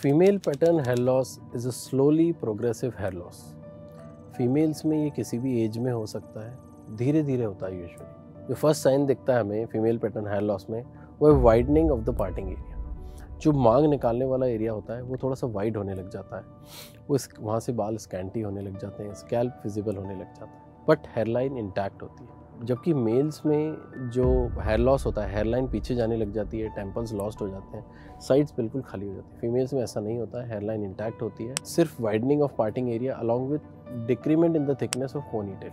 Female pattern hair loss is a slowly progressive hair loss. Females में ये किसी भी एज में हो सकता है, धीरे धीरे होता है यूजुअली। जो फर्स्ट साइन दिखता है हमें फीमेल पैटर्न हेयर लॉस में वो है widening of the parting area. जो मांग निकालने वाला एरिया होता है वो थोड़ा सा वाइड होने लग जाता है, वहाँ से बाल स्कैंटी होने लग जाते हैं, स्कैल्प विजिबल होने लग जाता है, बट हेयरलाइन इंटैक्ट होती है। जबकि मेल्स में जो हेयर लॉस होता है, हेयरलाइन पीछे जाने लग जाती है, टेम्पल्स लॉस्ट हो जाते हैं, साइड्स बिल्कुल खाली हो जाती है। फीमेल्स में ऐसा नहीं होता है, हेयरलाइन इंटैक्ट होती है, सिर्फ widening of parting area along with decrement in the thickness of ponytail.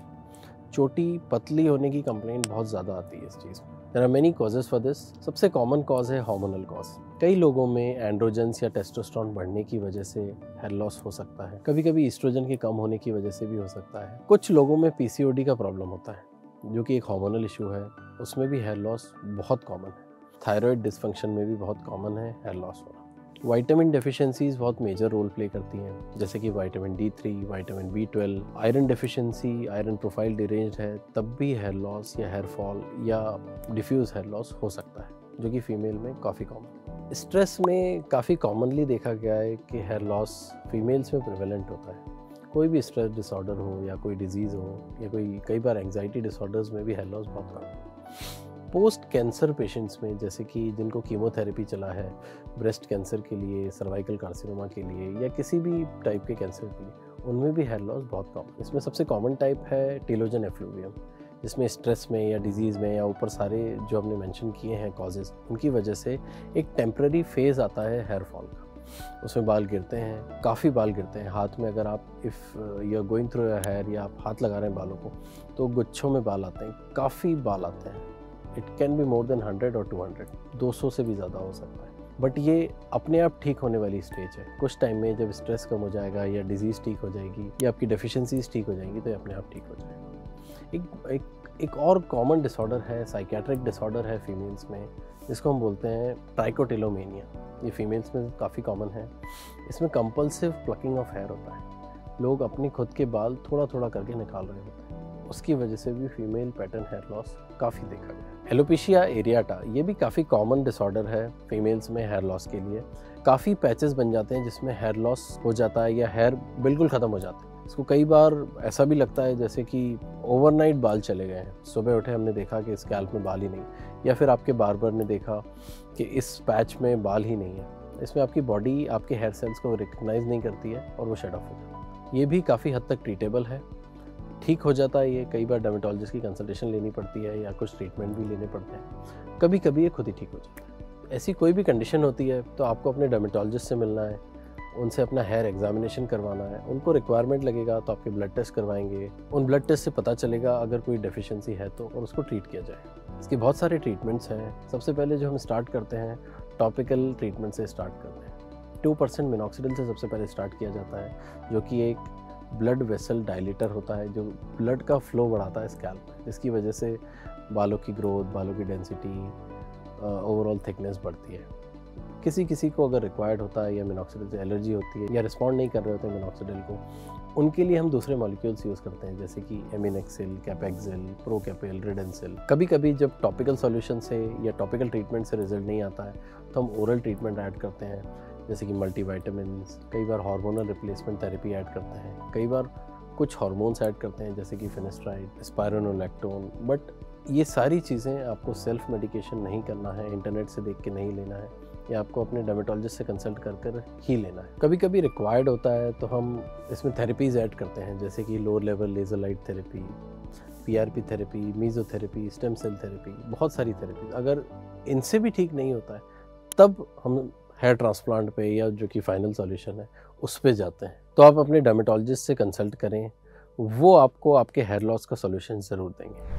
चोटी पतली होने की कंप्लेंट बहुत ज़्यादा आती है इस चीज़ में। There are many causes for this. सबसे कॉमन कॉज है हार्मोनल कॉज। कई लोगों में एंड्रोजेंस या टेस्टोस्टेरोन बढ़ने की वजह से हेयर लॉस हो सकता है, कभी कभी ईस्ट्रोजन के कम होने की वजह से भी हो सकता है। कुछ लोगों में पीसीओडी का प्रॉब्लम होता है जो कि एक हार्मोनल इशू है, उसमें भी हेयर लॉस बहुत कॉमन है। थायराइड डिसफंक्शन में भी बहुत कॉमन है हेयर लॉस होना। विटामिन डेफिशिएंसीज बहुत मेजर रोल प्ले करती हैं, जैसे कि vitamin D3, vitamin B12। Iron deficiency, iron profile deranged है, तब भी हेयर लॉस या हेयर फॉल या डिफ्यूज हेयर लॉस हो सकता है, जो कि फीमेल में काफ़ी कॉमन। स्ट्रेस में काफ़ी कॉमनली देखा गया है कि हेयर लॉस फीमेल्स में प्रिवेलेंट होता है। कोई भी स्ट्रेस डिसऑर्डर हो या कोई डिजीज़ हो या कई बार एंग्जाइटी डिसऑर्डर्स में भी हेयर लॉस बहुत कम है। पोस्ट कैंसर पेशेंट्स में, जैसे कि जिनको कीमोथेरेपी चला है ब्रेस्ट कैंसर के लिए, सर्वाइकल कार्सिनोमा के लिए या किसी भी टाइप के कैंसर के लिए, उनमें भी हेयर लॉस बहुत कॉमन। इसमें सबसे कॉमन टाइप है टेलोजन एफ्लूवियम, जिसमें स्ट्रेस में या डिजीज़ में या ऊपर सारे जो हमने मेंशन किए हैं कॉजेज़, उनकी वजह से एक टेम्पररी फेज़ आता है हेयर फॉल का। उसमें बाल गिरते हैं, काफ़ी बाल गिरते हैं। हाथ में अगर आप you are going through your hair या आप हाथ लगा रहे हैं बालों को, तो गुच्छों में बाल आते हैं, काफ़ी बाल आते हैं। It can be more than 100 और 200 से भी ज़्यादा हो सकता है। बट ये अपने आप ठीक होने वाली स्टेज है। कुछ टाइम में जब स्ट्रेस कम हो जाएगा या डिजीज़ ठीक हो जाएगी या आपकी डेफिशिएंसीज ठीक हो जाएंगी तो ये अपने आप ठीक हो जाएगा। एक और कॉमन डिसऑर्डर है, साइकियाट्रिक डिसऑर्डर है फीमेल्स में, जिसको हम बोलते हैं ट्राइकोटिलोमेनिया। ये फीमेल्स में काफ़ी कॉमन है। इसमें कंपल्सिव प्लकिंग ऑफ हेयर होता है। लोग अपनी खुद के बाल थोड़ा थोड़ा करके निकाल रहे होते हैं, उसकी वजह से भी फीमेल पैटर्न हेयर लॉस काफ़ी देखा गया। एलोपेशिया एरियाटा, ये भी काफ़ी कॉमन डिसऑर्डर है फीमेल्स में हेयर लॉस के लिए। काफ़ी पैचेस बन जाते हैं जिसमें हेयर लॉस हो जाता है या हेयर बिल्कुल ख़त्म हो जाते हैं। इसको कई बार ऐसा भी लगता है जैसे कि ओवरनाइट बाल चले गए हैं। सुबह उठे हमने देखा कि स्कैल्प में बाल ही नहीं, या फिर आपके बार्बर ने देखा कि इस पैच में बाल ही नहीं है। इसमें आपकी बॉडी आपके हेयर सेल्स को रिकग्नाइज नहीं करती है और वो शेड ऑफ हो जाता है। ये भी काफ़ी हद तक ट्रीटेबल है, ठीक हो जाता है। ये कई बार डर्मेटोलॉजिस्ट की कंसल्टेशन लेनी पड़ती है या कुछ ट्रीटमेंट भी लेने पड़ते हैं। कभी कभी ये खुद ही ठीक हो जाता है। ऐसी कोई भी कंडीशन होती है तो आपको अपने डर्मेटोलॉजिस्ट से मिलना है, उनसे अपना हेयर एग्जामिनेशन करवाना है। उनको रिक्वायरमेंट लगेगा तो आपके ब्लड टेस्ट करवाएंगे। उन ब्लड टेस्ट से पता चलेगा अगर कोई डेफिशिएंसी है तो, और उसको ट्रीट किया जाए। इसके बहुत सारे ट्रीटमेंट्स हैं। सबसे पहले जो हम स्टार्ट करते हैं टॉपिकल ट्रीटमेंट से स्टार्ट करते हैं। 2% मिनॉक्सिडिल से सबसे पहले स्टार्ट किया जाता है, जो कि एक ब्लड वेसल डायलेटर होता है, जो ब्लड का फ्लो बढ़ाता है स्कैल्प में, जिसकी वजह से बालों की ग्रोथ, बालों की डेंसिटी, ओवरऑल थिकनेस बढ़ती है। किसी को अगर रिक्वायर्ड होता है या मिनॉक्सिडिल से एलर्जी होती है या रिस्पॉन्ड नहीं कर रहे होते हैं मिनॉक्सिडिल को, उनके लिए हम दूसरे मॉलिक्यूल्स यूज़ करते हैं, जैसे कि एमिनेक्सिल, कैपेक्सिल, प्रोकैपिल, रिडेंसिल। कभी कभी जब टॉपिकल सॉल्यूशन से या टॉपिकल ट्रीटमेंट से रिजल्ट नहीं आता है तो हम ओरल ट्रीटमेंट ऐड करते हैं, जैसे कि मल्टीविटामिन्स। कई बार हार्मोनल रिप्लेसमेंट थेरेपी ऐड करते हैं। कई बार कुछ हार्मोन्स ऐड करते हैं, जैसे कि फिनेस्ट्राइड, स्पाइरोनोलैक्टोन। बट ये सारी चीज़ें आपको सेल्फ मेडिकेशन नहीं करना है, इंटरनेट से देख के नहीं लेना है, या आपको अपने डर्मेटोलॉजिस्ट से कंसल्ट कर ही लेना है। कभी कभी रिक्वायर्ड होता है तो हम इसमें थेरेपीज़ ऐड करते हैं, जैसे कि lower level laser light therapy, PRP therapy, mesotherapy, stem cell therapy, बहुत सारी थेरेपी। अगर इनसे भी ठीक नहीं होता है तब हम हेयर ट्रांसप्लांट पे, या जो कि फाइनल सॉल्यूशन है, उस पे जाते हैं। तो आप अपने डर्मेटोलॉजिस्ट से कंसल्ट करें, वो आपको आपके हेयर लॉस का सॉल्यूशन ज़रूर देंगे।